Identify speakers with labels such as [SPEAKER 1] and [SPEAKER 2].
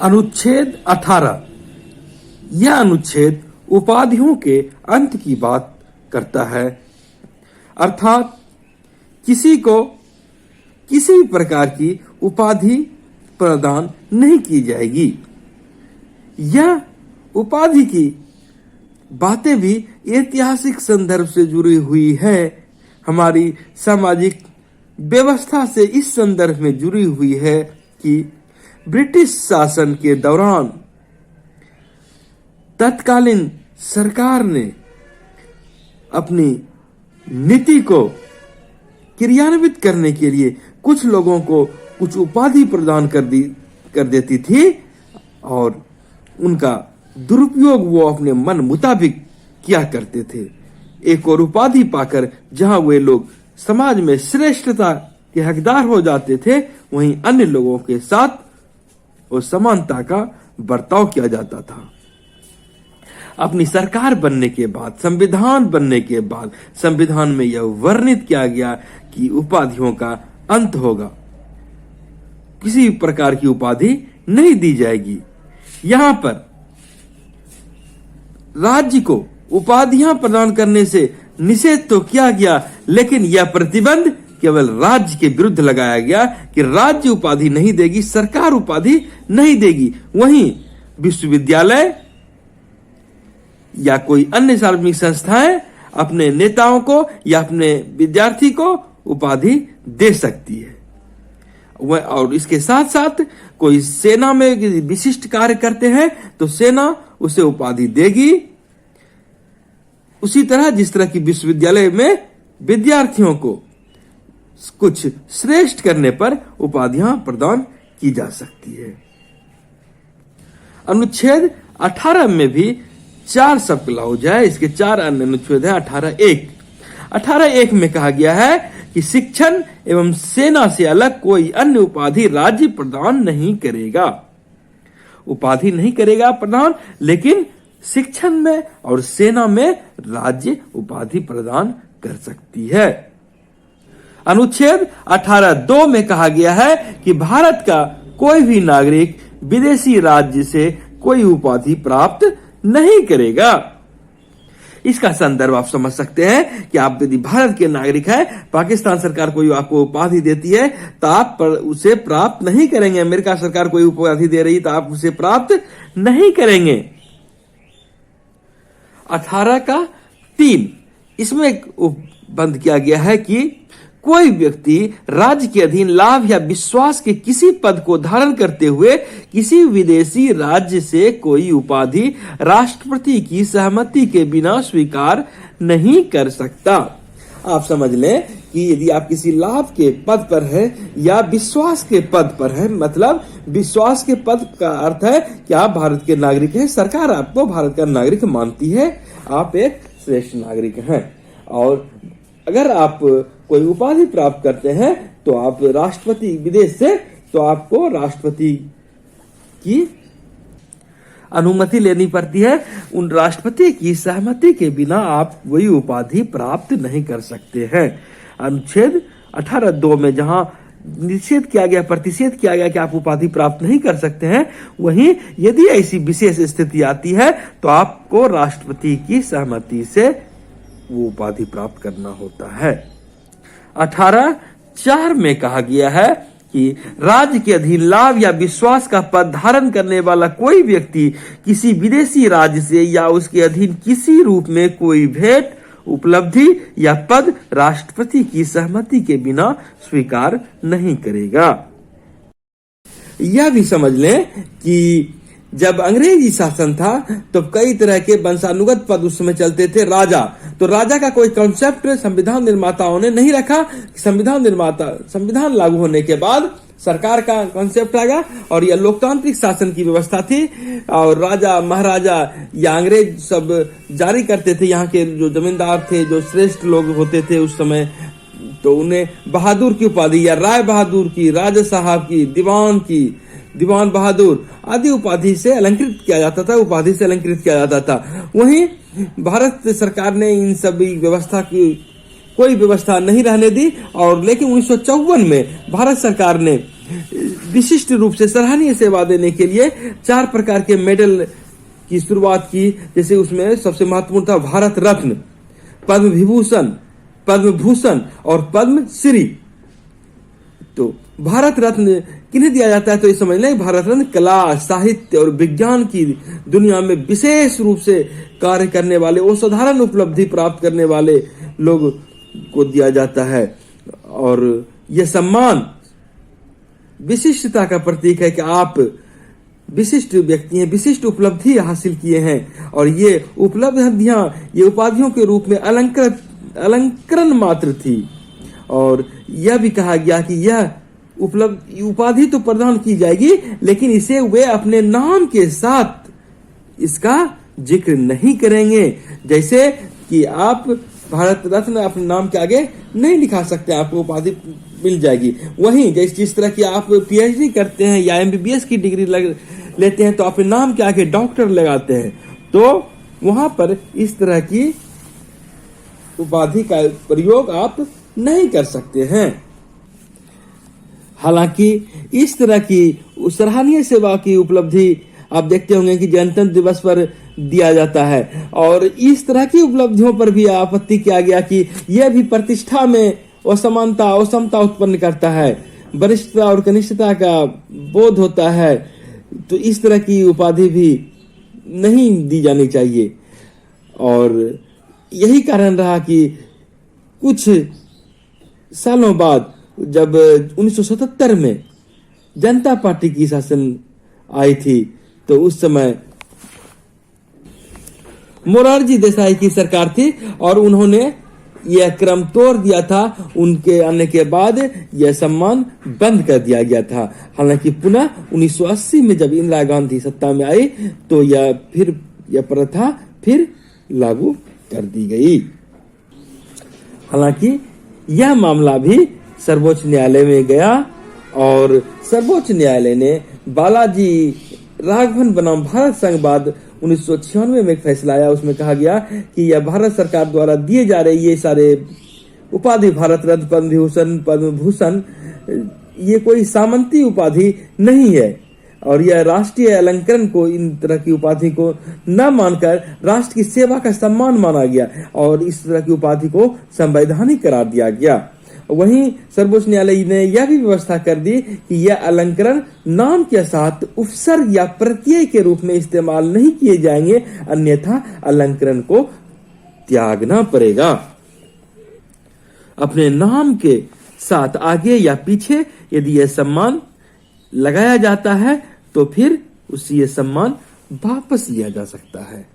[SPEAKER 1] अनुच्छेद 18। यह अनुच्छेद उपाधियों के अंत की बात करता है, अर्थात किसी को किसी भी प्रकार की उपाधि प्रदान नहीं की जाएगी। यह उपाधि की बातें भी ऐतिहासिक संदर्भ से जुड़ी हुई है, हमारी सामाजिक व्यवस्था से इस संदर्भ में जुड़ी हुई है कि ब्रिटिश शासन के दौरान तत्कालीन सरकार ने अपनी नीति को क्रियान्वित करने के लिए कुछ लोगों को कुछ उपाधि प्रदान कर देती थी और उनका दुरुपयोग वो अपने मन मुताबिक किया करते थे। एक और उपाधि पाकर जहां वे लोग समाज में श्रेष्ठता के हकदार हो जाते थे, वहीं अन्य लोगों के साथ और समानता का बर्ताव किया जाता था। अपनी सरकार बनने के बाद, संविधान बनने के बाद संविधान में यह वर्णित किया गया कि उपाधियों का अंत होगा, किसी प्रकार की उपाधि नहीं दी जाएगी। यहां पर राज्य को उपाधियां प्रदान करने से निषेध तो किया गया, लेकिन यह प्रतिबंध केवल राज्य के विरुद्ध लगाया गया कि राज्य उपाधि नहीं देगी, सरकार उपाधि नहीं देगी। वहीं विश्वविद्यालय या कोई अन्य सार्वजनिक संस्थाएं अपने नेताओं को या अपने विद्यार्थी को उपाधि दे सकती है। और इसके साथ साथ कोई सेना में विशिष्ट कार्य करते हैं तो सेना उसे उपाधि देगी। उसी तरह जिस तरह की विश्वविद्यालय में विद्यार्थियों को कुछ श्रेष्ठ करने पर उपाधियां प्रदान की जा सकती है। अनुच्छेद 18 में भी 4 सब क्लॉज है, इसके 4 अन्य अनुच्छेद है। 18(1) में कहा गया है कि शिक्षण एवं सेना से अलग कोई अन्य उपाधि राज्य प्रदान नहीं करेगा। उपाधि नहीं करेगा प्रदान, लेकिन शिक्षण में और सेना में राज्य उपाधि प्रदान कर सकती है। अनुच्छेद 18(2) में कहा गया है कि भारत का कोई भी नागरिक विदेशी राज्य से कोई उपाधि प्राप्त नहीं करेगा। इसका संदर्भ आप समझ सकते हैं कि आप यदि भारत के नागरिक हैं, पाकिस्तान सरकार कोई आपको उपाधि देती है तो आप उसे प्राप्त नहीं करेंगे। अमेरिका सरकार कोई उपाधि दे रही तो आप उसे प्राप्त नहीं करेंगे। 18(3) इसमें बंद किया गया है कि कोई व्यक्ति राज्य के अधीन लाभ या विश्वास के किसी पद को धारण करते हुए किसी विदेशी राज्य से कोई उपाधि राष्ट्रपति की सहमति के बिना स्वीकार नहीं कर सकता। आप समझ लें कि यदि आप किसी लाभ के पद पर हैं या विश्वास के पद पर हैं, मतलब विश्वास के पद का अर्थ है कि आप भारत के नागरिक हैं, सरकार आपको भारत का नागरिक मानती है, आप एक श्रेष्ठ नागरिक हैं। और अगर आप कोई उपाधि प्राप्त करते हैं तो आप राष्ट्रपति विदेश से, तो आपको राष्ट्रपति की अनुमति लेनी पड़ती है। उन राष्ट्रपति की सहमति के बिना आप वही उपाधि प्राप्त नहीं कर सकते हैं। अनुच्छेद 18(2) में जहां निषेध किया गया, प्रतिषेध किया गया कि आप उपाधि प्राप्त नहीं कर सकते हैं, वहीं यदि ऐसी विशेष स्थिति आती है तो आपको राष्ट्रपति की सहमति से वो उपाधि प्राप्त करना होता है। 18(4) में कहा गया है कि राज्य के अधीन लाभ या विश्वास का पद धारण करने वाला कोई व्यक्ति किसी विदेशी राज्य से या उसके अधीन किसी रूप में कोई भेंट, उपलब्धि या पद राष्ट्रपति की सहमति के बिना स्वीकार नहीं करेगा। यह भी समझ लें कि जब अंग्रेजी शासन था तो कई तरह के वंशानुगत पद उस समय चलते थे। राजा, तो राजा का कोई कॉन्सेप्ट संविधान निर्माताओं ने नहीं रखा। संविधान लागू होने के बाद सरकार का कॉन्सेप्ट आया और यह लोकतांत्रिक शासन की व्यवस्था थी और राजा महाराजा या अंग्रेज सब जारी करते थे। यहाँ के जो जमींदार थे, जो श्रेष्ठ लोग होते थे उस समय, तो उन्हें बहादुर की उपाधि या राय बहादुर की, राजा साहब की, दीवान की, दीवान बहादुर आदि उपाधि से अलंकृत किया जाता था, उपाधि से अलंकृत किया जाता था। वहीं भारत सरकार ने इन सभी व्यवस्था की कोई व्यवस्था नहीं रहने दी और लेकिन 1954 में भारत सरकार ने विशिष्ट रूप से सराहनीय सेवा देने के लिए 4 प्रकार के मेडल की शुरुआत की। जैसे उसमें सबसे महत्वपूर्ण था भारत रत्न, पद्म विभूषण, पद्म भूषण और पद्म श्री। तो भारत रत्न किन्हें दिया जाता है, तो ये समझ लें भारत रत्न कला, साहित्य और विज्ञान की दुनिया में विशेष रूप से कार्य करने वाले, असाधारण उपलब्धि प्राप्त करने वाले लोग को दिया जाता है। और यह सम्मान विशिष्टता का प्रतीक है कि आप विशिष्ट व्यक्ति हैं, विशिष्ट उपलब्धि हासिल किए हैं। और ये उपलब्धियां ये उपाधियों के रूप में अलंकरण मात्र थी। और यह भी कहा गया कि यह उपाधि तो प्रदान की जाएगी, लेकिन इसे वे अपने नाम के साथ इसका जिक्र नहीं करेंगे। जैसे कि आप भारत रत्न अपने नाम के आगे नहीं लिखा सकते, आपको उपाधि मिल जाएगी। वहीं जिस तरह की आप पीएचडी करते हैं या एमबीबीएस की डिग्री लेते हैं तो अपने नाम के आगे डॉक्टर लगाते हैं, तो वहां पर इस तरह की उपाधि का प्रयोग आप नहीं कर सकते हैं। हालांकि इस तरह की सराहनीय सेवा की उपलब्धि आप देखते होंगे कि गणतंत्र दिवस पर दिया जाता है। और इस तरह की उपलब्धियों पर भी आपत्ति किया गया कि यह भी प्रतिष्ठा में असमानता, असमता उत्पन्न करता है, वरिष्ठता और कनिष्ठता का बोध होता है। तो इस तरह की उपाधि भी नहीं दी जानी चाहिए। और यही कारण रहा कि कुछ सालों बाद जब 1977 में जनता पार्टी की शासन आई थी, तो उस समय मोरारजी देसाई की सरकार थी और उन्होंने यह क्रम तोड़ दिया था। उनके आने के बाद यह सम्मान बंद कर दिया गया था। हालांकि पुनः 1980 में जब इंदिरा गांधी सत्ता में आई तो यह प्रथा फिर लागू कर दी गई। हालांकि यह मामला भी सर्वोच्च न्यायालय में गया और सर्वोच्च न्यायालय ने बालाजी राघवन बनाम भारत संघवाद 1996 में एक फैसला आया। उसमें कहा गया कि यह भारत सरकार द्वारा दिए जा रहे ये सारे उपाधि, भारत रत्न, पद्म विभूषण, पद्म भूषण, ये कोई सामंती उपाधि नहीं है। और यह राष्ट्रीय अलंकरण को, इन तरह की उपाधि को न मानकर राष्ट्र की सेवा का सम्मान माना गया और इस तरह की उपाधि को संवैधानिक करार दिया गया। वहीं सर्वोच्च न्यायालय ने यह भी व्यवस्था कर दी कि यह अलंकरण नाम के साथ उपसर्ग या प्रत्यय के रूप में इस्तेमाल नहीं किए जाएंगे, अन्यथा अलंकरण को त्यागना पड़ेगा। अपने नाम के साथ आगे या पीछे यदि यह सम्मान लगाया जाता है तो फिर उससे यह सम्मान वापस लिया जा सकता है।